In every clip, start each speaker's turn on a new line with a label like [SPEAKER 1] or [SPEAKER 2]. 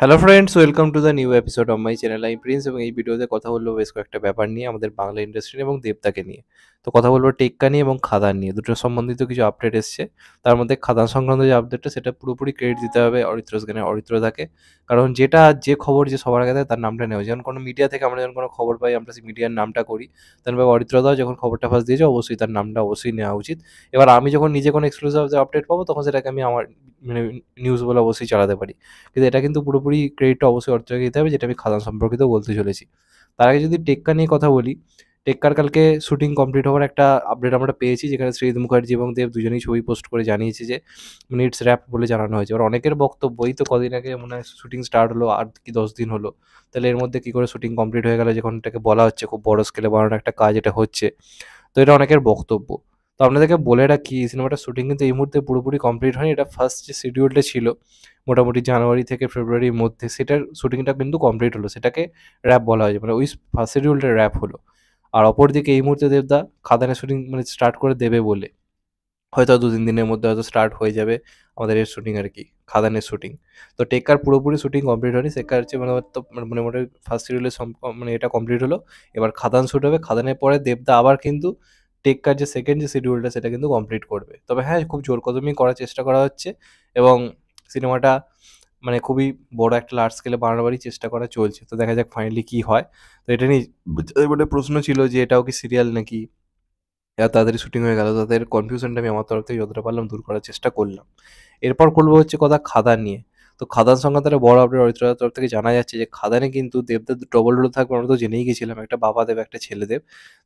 [SPEAKER 1] Hello friends, welcome to the new episode of my channel. আমি Prince এবং এই ভিডিওতে কথা বলবো বেশ কয়েকটা ব্যাপার নিয়ে, আমাদের বাংলা ইন্ডাস্ট্রি এবং দেবদাকে নিয়ে। তো কথা বলবো টেক্কা নিয়ে এবং খাদান নিয়ে, দুটো সম্বন্ধিত কিছু আপডেট এসছে। তার মধ্যে খাদান সংক্রান্ত যে আপডেটটা, সেটা পুরোপুরি ক্রেডিট দিতে হবে অরিত্রদাকে। কারণ যেটা যে খবর যে সবার আগে দেয় তার নামটা নেওয়া, যখন কোনো মিডিয়া থেকে আমরা যখন কোনো খবর পাই আমরা সেই মিডিয়ার নামটা করি। তেমনভাবে অরিত্রদাও যখন খবরটা ফার্স্ট দিয়েছে অবশ্যই তার নামটা অবশ্যই নেওয়া উচিত। এবার আমি যখন নিজে কোনো এক্সক্লুসিভ আপডেট পাবো তখন সেটাকে আমি আমার মানে নিউজ বলে অবশ্যই চালাতে পারি। কিন্তু এটা কিন্তু পুরোপুরি ক্রেডিটটা অবশ্যই অর্থকে দিতে হবে, যেটা আমি খাদান সম্পর্কিত বলতে চলেছি। তার আগে যদি টেক্কা নিয়ে কথা বলি, টেক্কার কালকে শুটিং কমপ্লিট হওয়ার একটা আপডেট আমরা পেয়েছি, যেখানে শ্রীজিৎ মুখার্জি এবং দেব দুজনেই ছবি পোস্ট করে জানিয়েছে যে ইটস র্যাপ বলে জানানো হয়েছে। এবার অনেকের বক্তব্য, এই তো কদিন আগে মনে হয় শুটিং স্টার্ট হলো, আর কি 10 দিন হলো, তাহলে এর মধ্যে কী করে শুটিং কমপ্লিট হয়ে গেল, যখন এটাকে বলা হচ্ছে খুব বড় স্কেলে বানানোর একটা কাজ এটা হচ্ছে। তো এটা অনেকের বক্তব্য। তো আপনাদেরকে বলে রাখি, এই সিনেমাটার শুটিং কিন্তু এই মুহূর্তে পুরোপুরি কমপ্লিট হয়নি। এটা ফার্স্ট যে শিডিউলটা ছিল মোটামুটি জানুয়ারি থেকে ফেব্রুয়ারির মধ্যে, সেটার শুটিংটা কিন্তু কমপ্লিট হলো, সেটাকে র্যাপ বলা হয়েছে, মানে ওই ফার্স্ট শিডিউলটা র্যাপ হলো। আর অপরদিকে এই মুহূর্তে দেবদা খাদানের শুটিং মানে স্টার্ট করে দেবে বলে, হয়তো 2-3 দিনের মধ্যে হয়তো স্টার্ট হয়ে যাবে আমাদের এর শুটিং আর কি, খাদানের শুটিং। তো টেক্কার পুরোপুরি শুটিং কমপ্লিট হয়নি, সেকার হচ্ছে মানে তো মানে মোটামুটি ফার্স্ট শিডিউলের মানে এটা কমপ্লিট হলো। এবার খাদান শুট হবে, খাদানের পরে দেবদা আবার কিন্তু টেক্কার যে সেকেন্ড যে শিডিউলটা সেটা কিন্তু কমপ্লিট করবে। তবে হ্যাঁ, খুব জোর কদমই করার চেষ্টা করা হচ্ছে এবং সিনেমাটা মানে খুবই বড় একটা লার্জ স্কেলে বানানোরই চেষ্টা করা চলছে। তো দেখা যাক ফাইনালি কী হয়। তো এটা নিয়ে মানে প্রশ্ন ছিল যে এটাও কি সিরিয়াল নাকি এত তাড়াতাড়ি শুটিং হয়ে গেল, তাদের কনফিউশনটা আমি আমার তরফ থেকে যতটা পারলাম দূর করার চেষ্টা করলাম। এরপর করবো হচ্ছে কথা খাদান নিয়ে। তো খাদান সংক্রান্ত একটা বড় আপডেট অরিত্রার তরফ থেকে জানা যাচ্ছে যে খাদানে কিন্তু দেবদের ডবল রোল থাকবে, আমরা তো জেনেই গেছিলাম, একটা বাবা দেব একটা ছেলে দেব।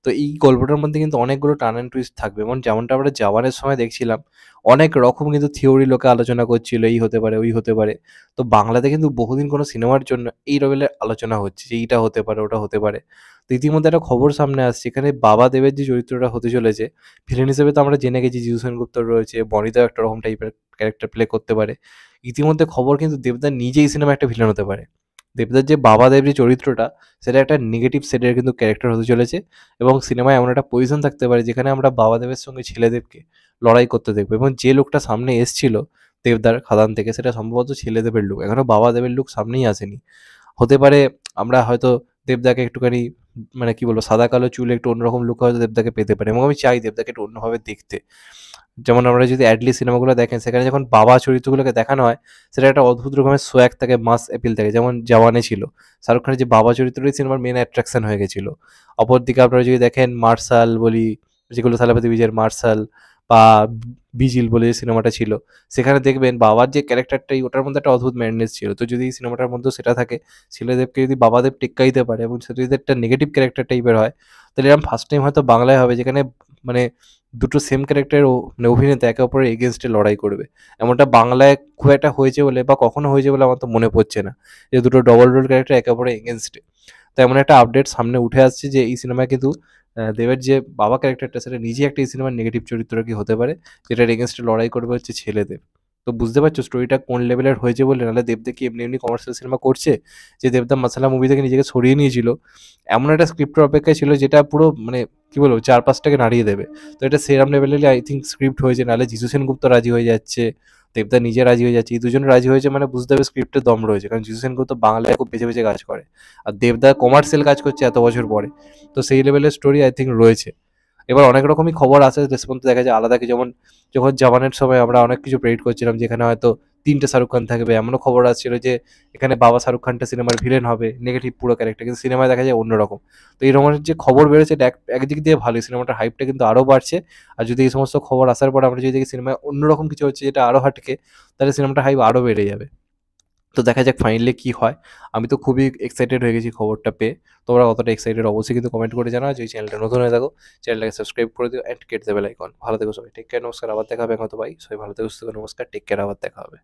[SPEAKER 1] তো এই গল্পটার মধ্যে কিন্তু অনেকগুলো টার্ন অ্যান্ড টুইস্ট থাকবে, যেমনটা আমরা জওয়ানের সময় দেখছিলাম অনেক রকম কিন্তু থিওরি লোকে আলোচনা করছিল, এই হতে পারে ওই হতে পারে। তো বাংলাতে কিন্তু বহুদিন কোনো সিনেমার জন্য এই লেভেলের আলোচনা হচ্ছে যে এইটা হতে পারে ওটা হতে পারে। তো ইতিমধ্যে একটা খবর সামনে আসছে, এখানে বাবা দেবের যে চরিত্রটা হতে চলেছে, ভিলেন হিসেবে তো আমরা জেনে গেছি জিতু সেনগুপ্ত রয়েছে, বনিদাও একটা রকম টাইপের ক্যারেক্টার প্লে করতে পারে। ইতিমধ্যে খবর কিন্তু দেবদা নিজেই সিনেমা একটা ভিলেন হতে পারে। দেবদার যে বাবা দেব যে চরিত্রটা, সেটা একটা নেগেটিভ সেডের কিন্তু ক্যারেক্টার হতে চলেছে এবং সিনেমায় এমন একটা পজিশন থাকতে পারে যেখানে আমরা বাবা দেবের সঙ্গে ছেলেদেবকে লড়াই করতে দেখবো, এবং যে লোকটা সামনে এসছিল দেবদার খাদান থেকে, সেটা সম্ভবত ছেলেদেবের লুক, এখনো বাবা দেবের লুক সামনেই আসেনি। হতে পারে আমরা হয়তো দেবদাকে একটুখানি মানে কি বলবো, সাদা কালো চুল একটু অন্যরকম লুক হয়তো দেবদাকে পেতে পারে, এবং আমি চাই দেবদাকে একটু অন্যভাবে দেখতে। যেমন আমরা যদি অ্যাডলি সিনেমাগুলো দেখেন, সেখানে যখন বাবা চরিত্রগুলোকে দেখানো হয়, সেটা একটা অদ্ভুত রকমের সোয়াগ থাকে, মাস অ্যাপিল থাকে, যেমন জওয়ানে ছিল শাহরুখ খানের যে বাবা চরিত্রটাই সিনেমার মেন অ্যাট্রাকশন হয়ে গেছিল। অপরদিকে আপনারা যদি দেখেন মার্শাল বলি, যেগুলো থালাপতি বিজয়ের মার্শাল বা বিজিল বলে যে সিনেমাটা ছিল, সেখানে দেখবেন বাবার যে ক্যারেক্টারটাই, ওটার মধ্যে একটা অদ্ভুত ম্যাডনেস ছিল। তো যদি এই সিনেমাটার মধ্যেও সেটা থাকে, ছেলেদেবকে যদি বাবাদেব টেক্কা দিতে পারে এবং সেটা যদি একটা নেগেটিভ ক্যারেক্টার টাইপের হয়, তাহলে এরকম ফার্স্ট টাইম হয়তো বাংলায় হবে যেখানে মানে দুটো সেম ক্যারেক্টারের মানে অভিনেতা একে অপরের এগেনস্টে লড়াই করবে। এমনটা বাংলায় খুব একটা হয়েছে বলে বা কখনো হয়েছে বলে আমার তো মনে পড়ছে না, যে দুটো ডবল রোল ক্যারেক্টার একে অপরের এগেনস্টে। তো এমন একটা আপডেট সামনে উঠে আসছে যে এই সিনেমায় কিন্তু দেবের যে বাবা ক্যারেক্টারটা, সেটা নিজেই একটা এই সিনেমার নেগেটিভ চরিত্র কি হতে পারে, যেটার এগেনস্টে লড়াই করবে হচ্ছে ছেলেদেব। তো বুঝতে পারছো স্টোরিটা কোন লেভেলের হয়েছে বলে, নাহলে দেবদা কি এমনি এমনি কমার্শিয়াল সিনেমা করছে? যে দেবদা মাসালা মুভি থেকে নিজেকে সরিয়ে নিয়েছিল, এমন একটা স্ক্রিপ্টের অপেক্ষায় ছিল যেটা পুরো মানে কি বলবো, চারপাশটাকে নাড়িয়ে দেবে। তো এটা সেরাম লেভেলেরই আই থিঙ্ক স্ক্রিপ্ট হয়েছে, নাহলে জিতু সেনগুপ্ত রাজি হয়ে যাচ্ছে, দেবদা নিজে রাজি হয়ে যাচ্ছে, এই দুজনে রাজি হয়েছে মানে বুঝতে হবে স্ক্রিপ্টের দম রয়েছে, কারণ জিতু সেনগুপ্ত বাংলায় খুব বেছে বেছে কাজ করে, আর দেবদা কমার্শিয়াল কাজ করছে এত বছর পরে। তো সেই লেভেলের স্টোরি আই থিঙ্ক রয়েছে। এবার অনেক রকমই খবর আসে, রেসপন্স দেখা যায় আলাদা, কি যেমন যখন জওয়ানের সময় আমরা অনেক কিছু প্রেডিক্ট করছিলাম যেখানে হয়তো 3টে শাহরুখ খান থাকবে, এমনও খবর আসছিল যে এখানে বাবা শাহরুখ খানটা সিনেমার ভিলেন হবে, নেগেটিভ পুরো ক্যারেক্টার, কিন্তু সিনেমায় দেখা যায় অন্যরকম। তো এই রকমের যে খবর বেরোচ্ছে, এটা একদিক দিয়ে ভালোই, সিনেমাটার হাইপটা কিন্তু আরও বাড়ছে। আর যদি এই সমস্ত খবর আসার পর আমরা যদি দেখি সিনেমায় অন্যরকম কিছু হচ্ছে যেটা আরও হাটকে, তাহলে সিনেমাটার হাইপ আরও বেড়ে যাবে। তো দেখা যাক ফাইনালি কী হয়। আমি তো খুবই এক্সাইটেড হয়ে গেছি খবরটা পেয়ে। তোমরা কতটা এক্সাইটেড অবশ্যই কিন্তু কমেন্ট করে জানাও। যদি চ্যানেলটা নতুন হয়ে থাকো, চ্যানেলটাকে সাবস্ক্রাইব করে দিও অ্যান্ড কেটে দেবে বেল আইকন। ভালো থেকো সবাই, টেক কেয়ার, নমস্কার, আবার দেখা হবে হয়তো ভাই। সবাই ভালো থেকো, সুস্থ থেকো, নমস্কার, টেক কেয়ার, আবার দেখা হবে।